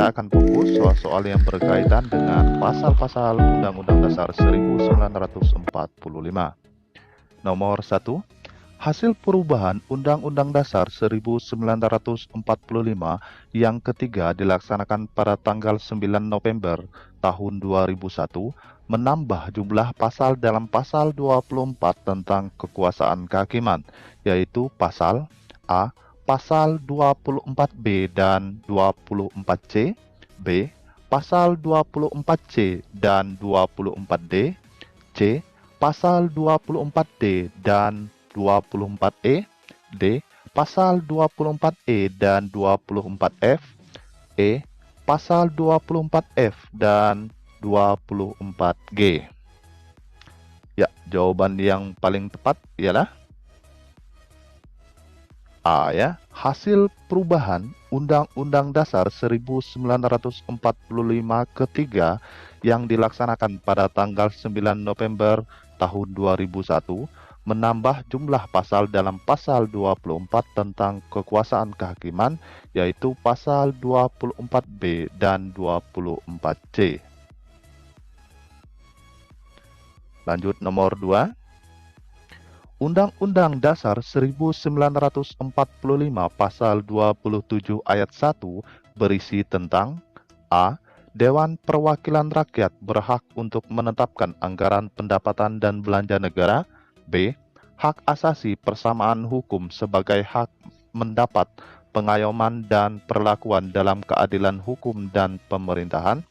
kita akan fokus soal-soal yang berkaitan dengan pasal-pasal Undang-Undang Dasar 1945. Nomor 1. Hasil perubahan Undang-Undang Dasar 1945 yang ketiga dilaksanakan pada tanggal 9 November tahun 2001 menambah jumlah pasal dalam pasal 24 tentang kekuasaan kehakiman, yaitu pasal A. Pasal 24B dan 24C, B. Pasal 24C dan 24D, C. Pasal 24D dan 24E, D. Pasal 24E dan 24F, E. Pasal 24F dan 24G. Ya, jawaban yang paling tepat ialah A ya. Hasil perubahan Undang-Undang Dasar 1945 ketiga yang dilaksanakan pada tanggal 9 November tahun 2001 menambah jumlah pasal dalam pasal 24 tentang kekuasaan kehakiman, yaitu pasal 24B dan 24C. Lanjut nomor 2. Undang-Undang Dasar 1945 pasal 27 ayat 1 berisi tentang A. Dewan Perwakilan Rakyat berhak untuk menetapkan anggaran pendapatan dan belanja negara. B. Hak asasi persamaan hukum sebagai hak mendapat pengayoman dan perlakuan dalam keadilan hukum dan pemerintahan.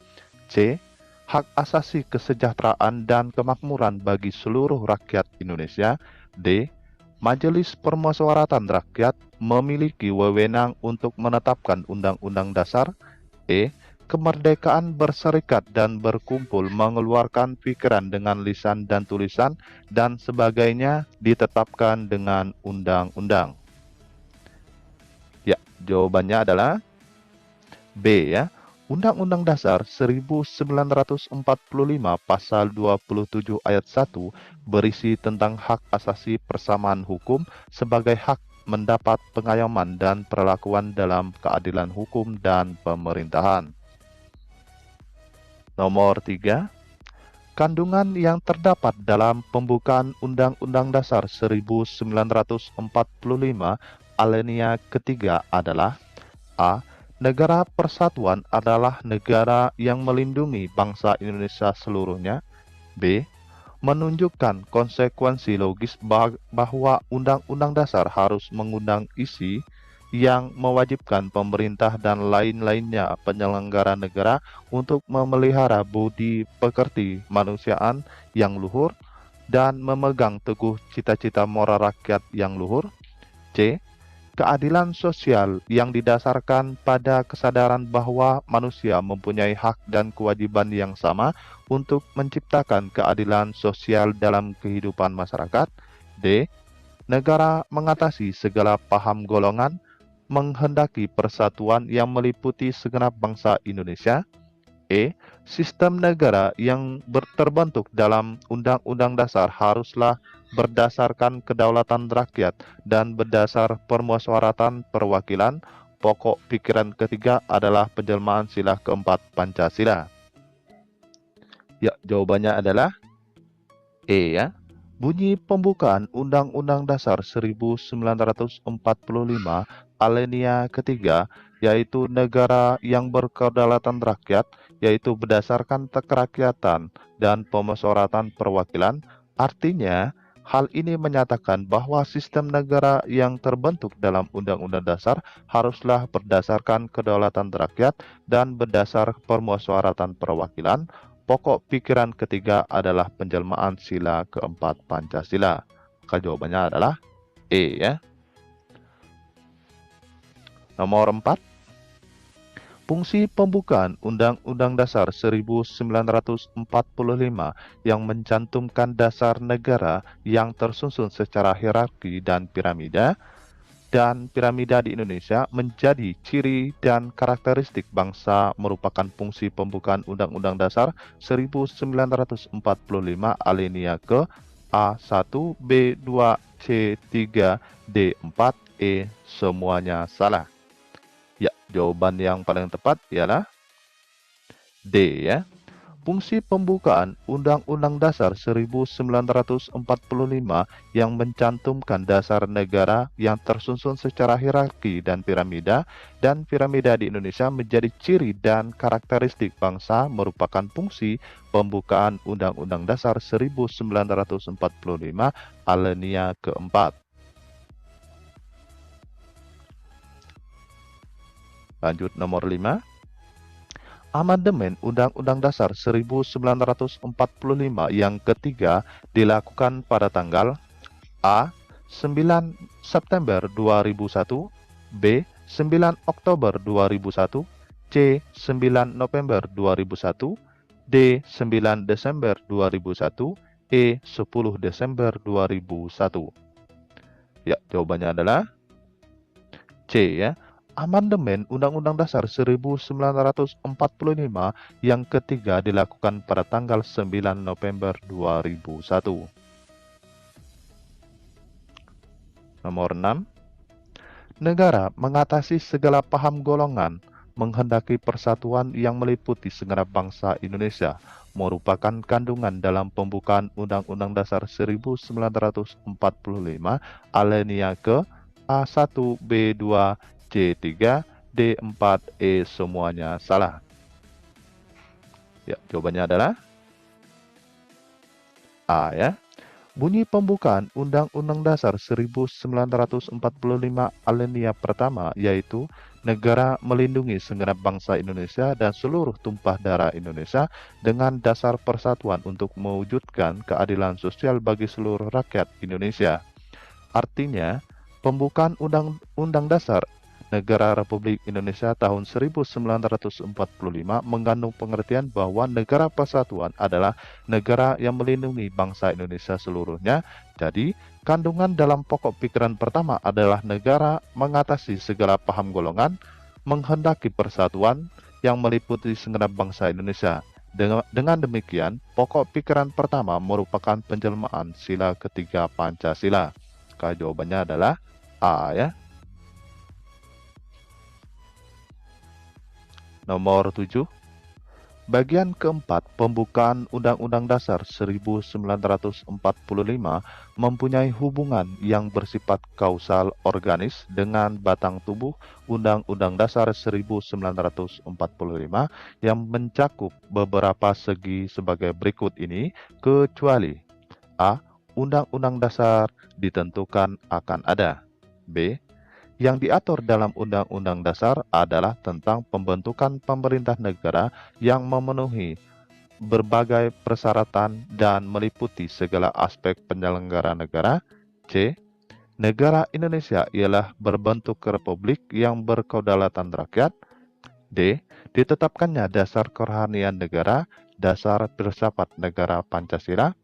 C. Hak asasi kesejahteraan dan kemakmuran bagi seluruh rakyat Indonesia. D. Majelis Permusyawaratan Rakyat memiliki wewenang untuk menetapkan undang-undang dasar. E. Kemerdekaan berserikat dan berkumpul, mengeluarkan pikiran dengan lisan dan tulisan, dan sebagainya ditetapkan dengan undang-undang. Ya, jawabannya adalah B ya. Undang-Undang Dasar 1945 pasal 27 ayat 1 berisi tentang hak asasi persamaan hukum sebagai hak mendapat pengayoman dan perlakuan dalam keadilan hukum dan pemerintahan. Nomor 3. Kandungan yang terdapat dalam pembukaan Undang-Undang Dasar 1945 alinea ketiga adalah A. Negara persatuan adalah negara yang melindungi bangsa Indonesia seluruhnya. B. Menunjukkan konsekuensi logis bahwa Undang-Undang Dasar harus mengundang isi yang mewajibkan pemerintah dan lain-lainnya penyelenggara negara untuk memelihara budi pekerti manusiaan yang luhur dan memegang teguh cita-cita moral rakyat yang luhur. C. Keadilan sosial yang didasarkan pada kesadaran bahwa manusia mempunyai hak dan kewajiban yang sama untuk menciptakan keadilan sosial dalam kehidupan masyarakat. D. Negara mengatasi segala paham golongan, menghendaki persatuan yang meliputi segenap bangsa Indonesia. E. Sistem negara yang terbentuk dalam Undang-Undang Dasar haruslah berdasarkan kedaulatan rakyat dan berdasar permusyawaratan perwakilan. Pokok pikiran ketiga adalah penjelmaan sila keempat Pancasila. Ya, jawabannya adalah E ya. Bunyi pembukaan Undang-Undang Dasar 1945 alinea ketiga, yaitu negara yang berkedaulatan rakyat, yaitu berdasarkan kerakyatan dan pemusyawaratan perwakilan. Artinya, hal ini menyatakan bahwa sistem negara yang terbentuk dalam Undang-Undang Dasar haruslah berdasarkan kedaulatan rakyat dan berdasar permusyawaratan perwakilan. Pokok pikiran ketiga adalah penjelmaan sila keempat Pancasila. Maka jawabannya adalah E ya. Nomor 4. Fungsi pembukaan Undang-Undang Dasar 1945 yang mencantumkan dasar negara yang tersusun secara hierarki dan piramida di Indonesia menjadi ciri dan karakteristik bangsa merupakan fungsi pembukaan Undang-Undang Dasar 1945 alinea ke A1, B2, C3, D4, E semuanya salah. Ya, jawaban yang paling tepat ialah D ya. Fungsi pembukaan Undang-Undang Dasar 1945 yang mencantumkan dasar negara yang tersusun secara hierarki dan piramida di Indonesia menjadi ciri dan karakteristik bangsa merupakan fungsi pembukaan Undang-Undang Dasar 1945 alinea keempat. Lanjut nomor 5. Amandemen Undang-Undang Dasar 1945 yang ketiga dilakukan pada tanggal A. 9 September 2001, B. 9 Oktober 2001, C. 9 November 2001, D. 9 Desember 2001, E. 10 Desember 2001. Ya, jawabannya adalah C ya. Amandemen Undang-Undang Dasar 1945 yang ketiga dilakukan pada tanggal 9 November 2001. Nomor 6. Negara mengatasi segala paham golongan, menghendaki persatuan yang meliputi segenap bangsa Indonesia, merupakan kandungan dalam pembukaan Undang-Undang Dasar 1945 alinea ke A1, B2, C3, D4, E semuanya salah. Ya, jawabannya adalah A ya. Bunyi pembukaan Undang-Undang Dasar 1945 alinea pertama yaitu negara melindungi segenap bangsa Indonesia dan seluruh tumpah darah Indonesia dengan dasar persatuan untuk mewujudkan keadilan sosial bagi seluruh rakyat Indonesia. Artinya, pembukaan Undang-Undang Dasar Negara Republik Indonesia tahun 1945 mengandung pengertian bahwa negara persatuan adalah negara yang melindungi bangsa Indonesia seluruhnya. Jadi, kandungan dalam pokok pikiran pertama adalah negara mengatasi segala paham golongan, menghendaki persatuan yang meliputi segenap bangsa Indonesia. Dengan demikian, pokok pikiran pertama merupakan penjelmaan sila ketiga Pancasila. Jawabannya adalah A ya. Nomor 7. Bagian keempat pembukaan Undang-Undang Dasar 1945 mempunyai hubungan yang bersifat kausal organis dengan batang tubuh Undang-Undang Dasar 1945 yang mencakup beberapa segi sebagai berikut ini, kecuali A. Undang-Undang Dasar ditentukan akan ada. B. Yang diatur dalam Undang-Undang Dasar adalah tentang pembentukan pemerintah negara yang memenuhi berbagai persyaratan dan meliputi segala aspek penyelenggara negara. C. Negara Indonesia ialah berbentuk republik yang berkedaulatan rakyat. D. Ditetapkannya dasar kerohanian negara, dasar filsafat negara Pancasila.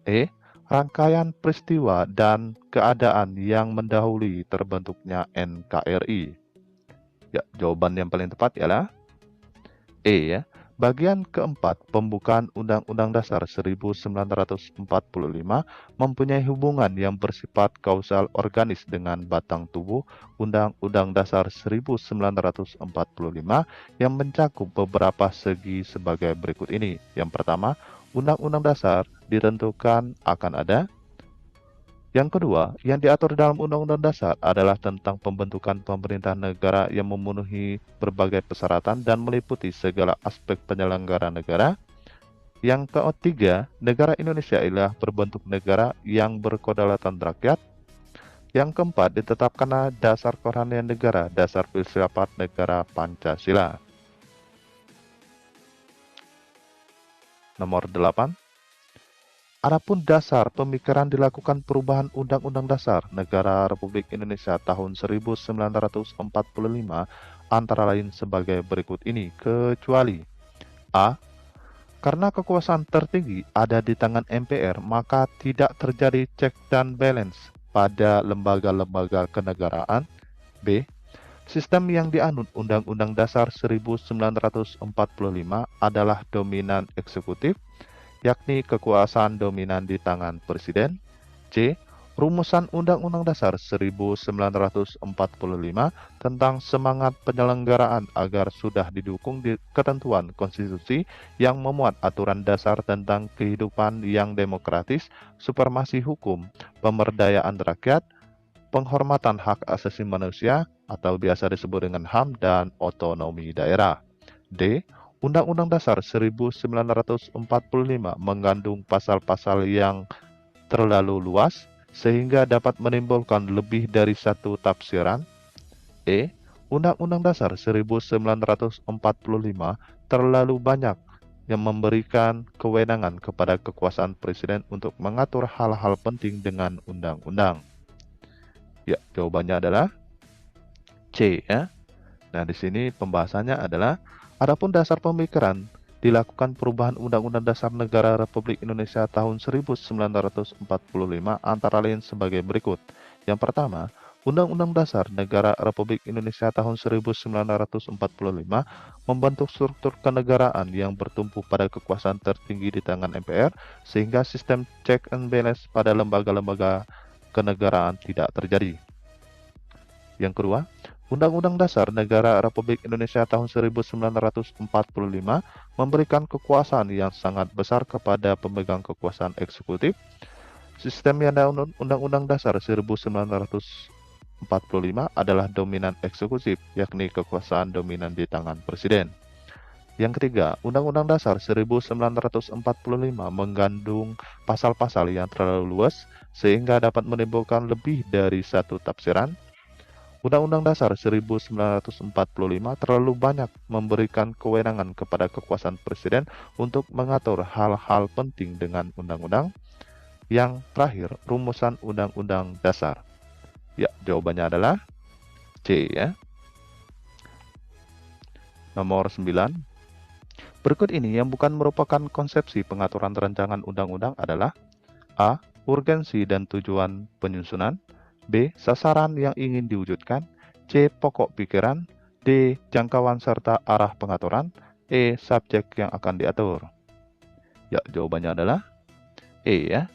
E. Rangkaian peristiwa dan keadaan yang mendahului terbentuknya NKRI. Ya, jawaban yang paling tepat ialah E ya. Bagian keempat pembukaan Undang-Undang Dasar 1945 mempunyai hubungan yang bersifat kausal organis dengan batang tubuh Undang-Undang Dasar 1945 yang mencakup beberapa segi sebagai berikut ini. Yang pertama, Undang-Undang Dasar ditentukan akan ada. Yang kedua, yang diatur dalam Undang-Undang Dasar adalah tentang pembentukan pemerintah negara yang memenuhi berbagai persyaratan dan meliputi segala aspek penyelenggara negara. Yang ketiga, negara Indonesia ialah berbentuk negara yang berkedaulatan rakyat. Yang keempat, ditetapkan dasar kerohanian negara, dasar filsafat negara Pancasila. Nomor 8. Adapun dasar pemikiran dilakukan perubahan Undang-Undang Dasar Negara Republik Indonesia tahun 1945 antara lain sebagai berikut ini, kecuali A. Karena kekuasaan tertinggi ada di tangan MPR, maka tidak terjadi check dan balance pada lembaga-lembaga kenegaraan. B. Sistem yang dianut Undang-Undang Dasar 1945 adalah dominan eksekutif, yakni kekuasaan dominan di tangan Presiden. C. Rumusan Undang-Undang Dasar 1945 tentang semangat penyelenggaraan agar sudah didukung di ketentuan konstitusi yang memuat aturan dasar tentang kehidupan yang demokratis, supremasi hukum, pemberdayaan rakyat, penghormatan hak asasi manusia atau biasa disebut dengan HAM dan otonomi daerah. D. Undang-Undang Dasar 1945 mengandung pasal-pasal yang terlalu luas sehingga dapat menimbulkan lebih dari satu tafsiran. E. Undang-Undang Dasar 1945 terlalu banyak yang memberikan kewenangan kepada kekuasaan presiden untuk mengatur hal-hal penting dengan undang-undang. Ya, jawabannya adalah C ya. Nah, di sini pembahasannya adalah adapun dasar pemikiran dilakukan perubahan Undang-Undang Dasar Negara Republik Indonesia tahun 1945 antara lain sebagai berikut. Yang pertama, Undang-Undang Dasar Negara Republik Indonesia tahun 1945 membentuk struktur kenegaraan yang bertumpu pada kekuasaan tertinggi di tangan MPR sehingga sistem check and balance pada lembaga-lembaga kenegaraan tidak terjadi. Yang kedua, Undang-Undang Dasar Negara Republik Indonesia tahun 1945 memberikan kekuasaan yang sangat besar kepada pemegang kekuasaan eksekutif. Sistem yang ada Undang-Undang Dasar 1945 adalah dominan eksekutif, yakni kekuasaan dominan di tangan presiden. Yang ketiga, Undang-Undang Dasar 1945 mengandung pasal-pasal yang terlalu luas sehingga dapat menimbulkan lebih dari satu tafsiran. Undang-Undang Dasar 1945 terlalu banyak memberikan kewenangan kepada kekuasaan presiden untuk mengatur hal-hal penting dengan undang-undang. Yang terakhir, rumusan Undang-Undang Dasar. Ya, jawabannya adalah C ya. Nomor 9. Berikut ini yang bukan merupakan konsepsi pengaturan rancangan undang-undang adalah A. Urgensi dan tujuan penyusunan, B. Sasaran yang ingin diwujudkan, C. Pokok pikiran, D. Jangkauan serta arah pengaturan, E. Subjek yang akan diatur. Ya, jawabannya adalah E ya.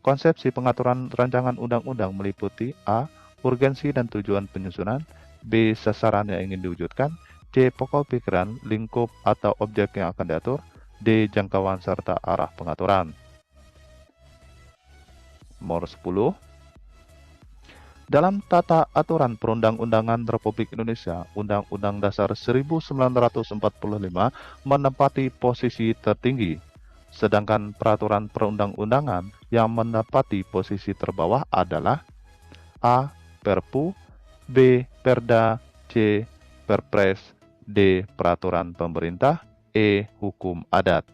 Konsepsi pengaturan rancangan undang-undang meliputi A. Urgensi dan tujuan penyusunan, B. Sasaran yang ingin diwujudkan, C. Pokok pikiran, lingkup atau objek yang akan diatur, D. Jangkauan serta arah pengaturan. Nomor 10. Dalam tata aturan perundang-undangan Republik Indonesia, Undang-Undang Dasar 1945 menempati posisi tertinggi, sedangkan peraturan perundang-undangan yang menempati posisi terbawah adalah A. Perpu, B. Perda, C. Perpres, D. Peraturan pemerintah, E. Hukum adat.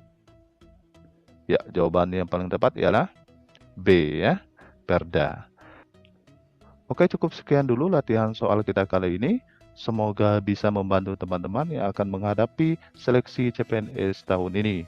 Ya, jawaban yang paling tepat ialah B ya, Perda. Oke, cukup sekian dulu latihan soal kita kali ini. Semoga bisa membantu teman-teman yang akan menghadapi seleksi CPNS tahun ini.